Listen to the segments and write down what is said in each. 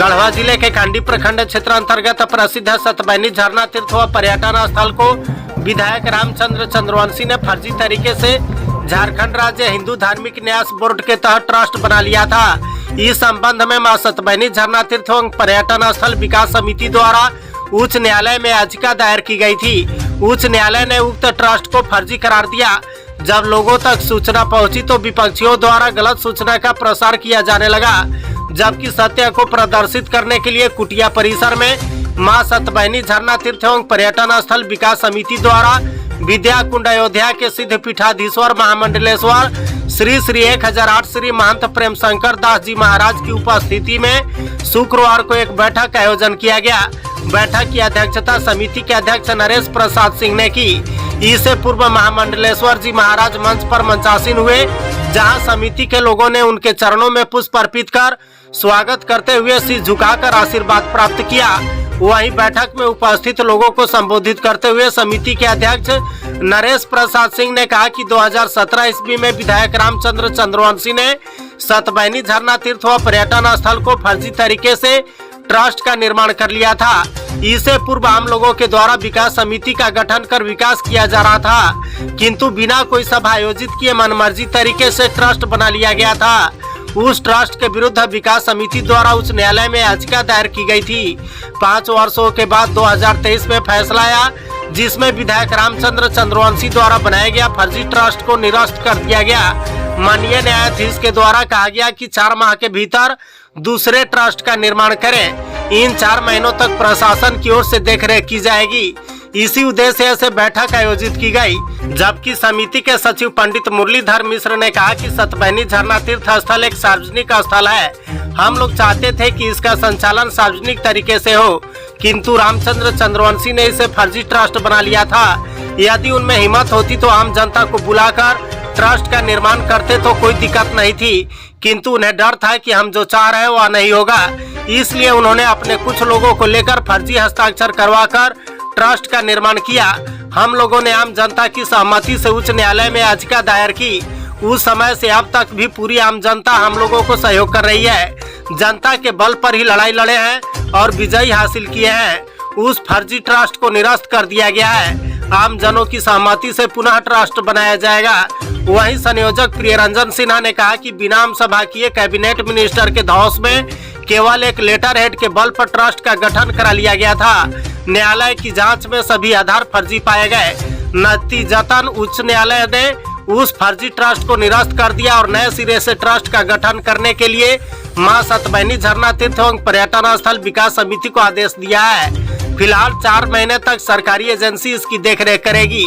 गढ़वा जिले के कांडी प्रखंड क्षेत्र अंतर्गत प्रसिद्ध सतबैनी झरना तीर्थ व पर्यटन स्थल को विधायक रामचंद्र चंद्रवंशी ने फर्जी तरीके से झारखंड राज्य हिंदू धार्मिक न्यास बोर्ड के तहत ट्रस्ट बना लिया था। इस संबंध में मां सतबैनी झरना तीर्थ एवं पर्यटन स्थल विकास समिति द्वारा उच्च न्यायालय में याचिका दायर की गई थी। उच्च न्यायालय ने उक्त ट्रस्ट को फर्जी करार दिया। जब लोगों तक सूचना पहुंची तो विपक्षियों द्वारा गलत सूचना का प्रसार किया जाने लगा, जबकि सत्य को प्रदर्शित करने के लिए कुटिया परिसर में मां सतबैनी झरना तीर्थ एवं पर्यटन स्थल विकास समिति द्वारा विद्या कुंड अयोध्या के सिद्ध पीठाधीश्वर महामंडलेश्वर श्री 1008 श्री महंत प्रेम शंकर दास जी महाराज की उपस्थिति में शुक्रवार को एक बैठक का आयोजन किया गया। बैठक की अध्यक्षता समिति के अध्यक्ष नरेश प्रसाद सिंह ने की। इससे पूर्व महामंडलेश्वर जी महाराज मंच पर मंचासीन हुए, जहां समिति के लोगों ने उनके चरणों में पुष्प अर्पित कर स्वागत करते हुए सिर झुकाकर आशीर्वाद प्राप्त किया। वहीं बैठक में उपस्थित लोगों को संबोधित करते हुए समिति के अध्यक्ष नरेश प्रसाद सिंह ने कहा कि 2017 ईस्वी में विधायक रामचंद्र चंद्रवंशी ने सतबैनी झरना तीर्थ व पर्यटन स्थल को फर्जी तरीके से ट्रस्ट का निर्माण कर लिया था। इससे पूर्व आम लोगों के द्वारा विकास समिति का गठन कर विकास किया जा रहा था, किंतु बिना कोई सभा आयोजित किए मनमर्जी तरीके से ट्रस्ट बना लिया गया था। उस ट्रस्ट के विरुद्ध विकास समिति द्वारा उच्च न्यायालय में याचिका दायर की गई थी। 5 वर्षों के बाद 2023 में फैसला आया, जिसमें विधायक रामचंद्र चंद्रवंशी द्वारा बनाया गया फर्जी ट्रस्ट को निरस्त कर दिया गया। माननीय न्यायाधीश के द्वारा कहा गया कि 4 माह के भीतर दूसरे ट्रस्ट का निर्माण करें। इन 4 महीनों तक प्रशासन की ओर से देखरेख की जाएगी। इसी उद्देश्य से बैठक आयोजित की गई, जबकि समिति के सचिव पंडित मुरलीधर मिश्र ने कहा कि सतबैनी झरना तीर्थ स्थल एक सार्वजनिक स्थल है। हम लोग चाहते थे कि इसका संचालन सार्वजनिक तरीके से हो, किंतु रामचंद्र चंद्रवंशी ने इसे फर्जी ट्रस्ट बना लिया था। यदि उनमें हिम्मत होती तो आम जनता को बुलाकर ट्रस्ट का निर्माण करते तो कोई दिक्कत नहीं थी, किंतु उन्हें डर था कि हम जो चाह रहे हैं वह नहीं होगा। इसलिए उन्होंने अपने कुछ लोगों को लेकर फर्जी हस्ताक्षर करवाकर ट्रस्ट का निर्माण किया। हम लोगों ने आम जनता की सहमति से उच्च न्यायालय में याचिका दायर की। उस समय से अब तक भी पूरी आम जनता हम लोगों को सहयोग कर रही है। जनता के बल पर ही लड़ाई लड़े हैं और विजय हासिल किए हैं। उस फर्जी ट्रस्ट को निरस्त कर दिया गया है। आम जनों की सहमति से पुनः ट्रस्ट बनाया जाएगा। वहीं संयोजक प्रियरंजन सिन्हा ने कहा कि बिना आम सभा किए कैबिनेट मिनिस्टर के धौंस में केवल एक लेटर हेड के बल पर ट्रस्ट का गठन करा लिया गया था। न्यायालय की जांच में सभी आधार फर्जी पाए गए। नतीजतन उच्च न्यायालय ने उस फर्जी ट्रस्ट को निरस्त कर दिया और नए सिरे से ट्रस्ट का गठन करने के लिए मां सतबैनी झरना तीर्थ एवं पर्यटन स्थल विकास समिति को आदेश दिया है। फिलहाल 4 महीने तक सरकारी एजेंसी इसकी देखरेख करेगी।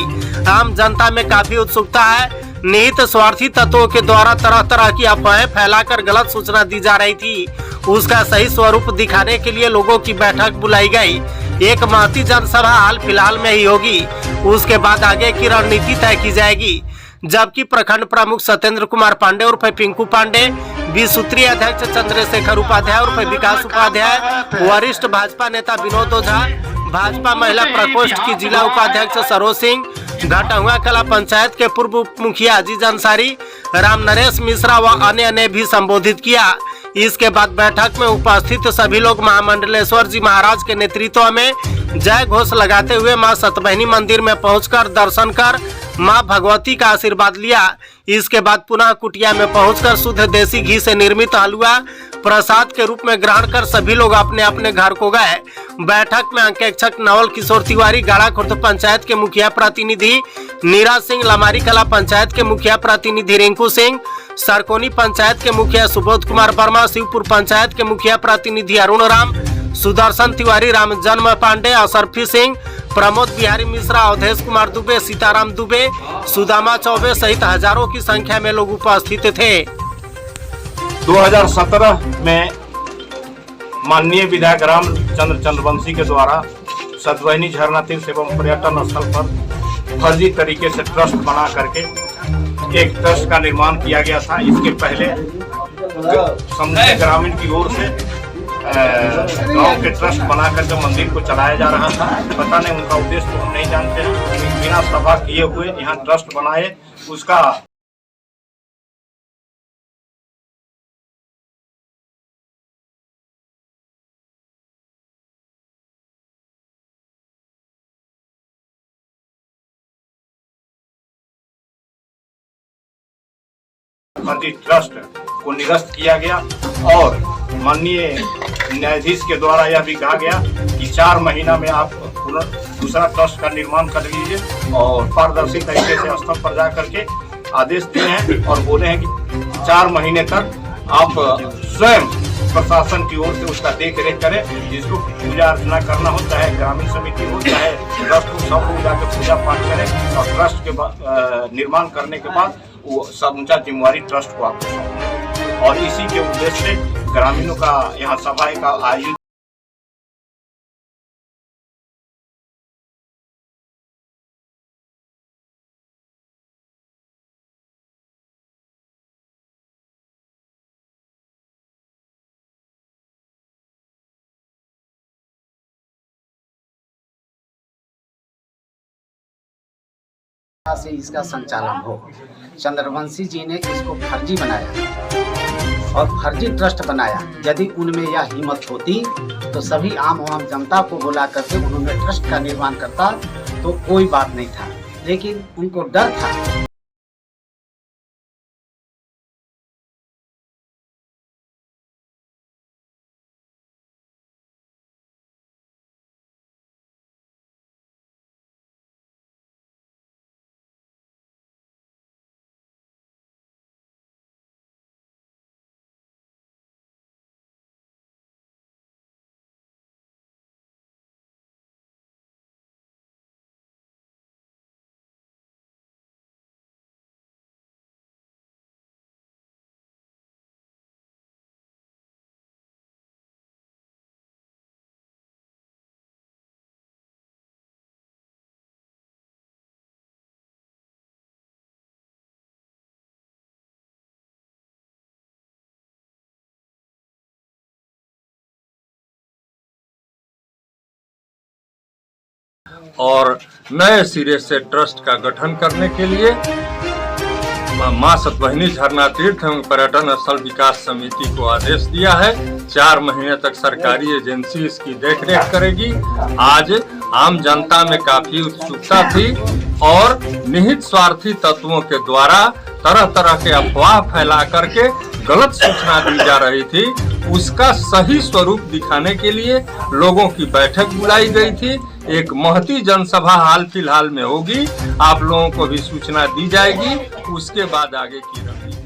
आम जनता में काफी उत्सुकता है। निहित स्वार्थी तत्वों के द्वारा तरह तरह की अफवाहें फैलाकर गलत सूचना दी जा रही थी। उसका सही स्वरूप दिखाने के लिए लोगों की बैठक बुलाई गई। एक महती जनसभा हाल फिलहाल में ही होगी, उसके बाद आगे की रणनीति तय की जाएगी। जबकि प्रखंड प्रमुख सत्येंद्र कुमार पांडे उर्फ पिंकू पांडे, 20 सूत्रीय अध्यक्ष चंद्रशेखर उपाध्याय उर्फ विकास उपाध्याय, वरिष्ठ भाजपा नेता विनोद ओझा, भाजपा महिला प्रकोष्ठ की जिला उपाध्यक्ष सरोज सिंह, घटहुआ कला पंचायत के पूर्व उप मुखिया अजीज अंसारी, राम नरेश मिश्रा व अन्य ने भी संबोधित किया। इसके बाद बैठक में उपस्थित सभी लोग महामंडलेश्वर जी महाराज के नेतृत्व में जय घोष लगाते हुए मां सतबैनी मंदिर में पहुंचकर दर्शन कर मां भगवती का आशीर्वाद लिया। इसके बाद पुनः कुटिया में पहुंचकर शुद्ध देसी घी से निर्मित हलवा प्रसाद के रूप में ग्रहण कर सभी लोग अपने अपने घर को गए। बैठक में अंकेक्षक नवल किशोर तिवारी, गाड़ा खुर्द पंचायत के मुखिया प्रतिनिधि नीरज सिंह, लमारी कला पंचायत के मुखिया प्रतिनिधि रिंकू सिंह, सरकोनी पंचायत के मुखिया सुबोध कुमार वर्मा, शिवपुर पंचायत के मुखिया प्रतिनिधि अरुण राम, सुदर्शन तिवारी, राम जन्म पांडे, असरफी सिंह, प्रमोद बिहारी मिश्रा, अवधेश कुमार दुबे, सीताराम दुबे, सुदामा चौबे सहित हजारों की संख्या में लोग उपस्थित थे। 2017 में माननीय विधायक रामचंद्र चंद्रवंशी के द्वारा सतबैनी झरना तीर्थ एवं पर्यटन स्थल पर फर्जी तरीके से ट्रस्ट बना करके एक ट्रस्ट का निर्माण किया गया था। इसके पहले समुदाय ग्रामीण की ओर से गांव के ट्रस्ट बना करके मंदिर को चलाया जा रहा था। पता नहीं उनका उद्देश्य तो हम नहीं जानते हैं। बिना सभा किए हुए यहाँ ट्रस्ट बनाए, उसका फर्जी ट्रस्ट को निरस्त किया गया और माननीय न्यायाधीश के द्वारा यह भी कहा गया कि 4 महीना में आप दूसरा ट्रस्ट का निर्माण कर लीजिए और पारदर्शी तरीके से स्थल पर जा करके आदेश दिए हैं और बोले हैं कि 4 महीने तक आप स्वयं प्रशासन की ओर से उसका देख रेख करें। जिसको पूजा अर्चना करना होता है, ग्रामीण समिति होता है, ट्रस्ट को सब लोग जाकर पूजा पाठ करें और ट्रस्ट के निर्माण करने के बाद वो समूचा जिम्मेवारी ट्रस्ट को आपको सौंपें। और इसी के उद्देश्य से ग्रामीणों का यहाँ सभा का आयोजन से इसका संचालन हो। चंद्रवंशी जी ने इसको फर्जी बनाया और फर्जी ट्रस्ट बनाया। यदि उनमें यह हिम्मत होती तो सभी आम जनता को बुला करके उन्होंने ट्रस्ट का निर्माण करता तो कोई बात नहीं था, लेकिन उनको डर था। और नए सिरे से ट्रस्ट का गठन करने के लिए मां सतवहिनी झरना तीर्थ एवं पर्यटन स्थल विकास समिति को आदेश दिया है। 4 महीने तक सरकारी एजेंसी इसकी देखरेख करेगी। आज आम जनता में काफी उत्सुकता थी और निहित स्वार्थी तत्वों के द्वारा तरह तरह के अफवाह फैला करके गलत सूचना दी जा रही थी। उसका सही स्वरूप दिखाने के लिए लोगों की बैठक बुलाई गई थी। एक महती जनसभा हाल फिलहाल में होगी, आप लोगों को भी सूचना दी जाएगी। उसके बाद आगे की रणनीति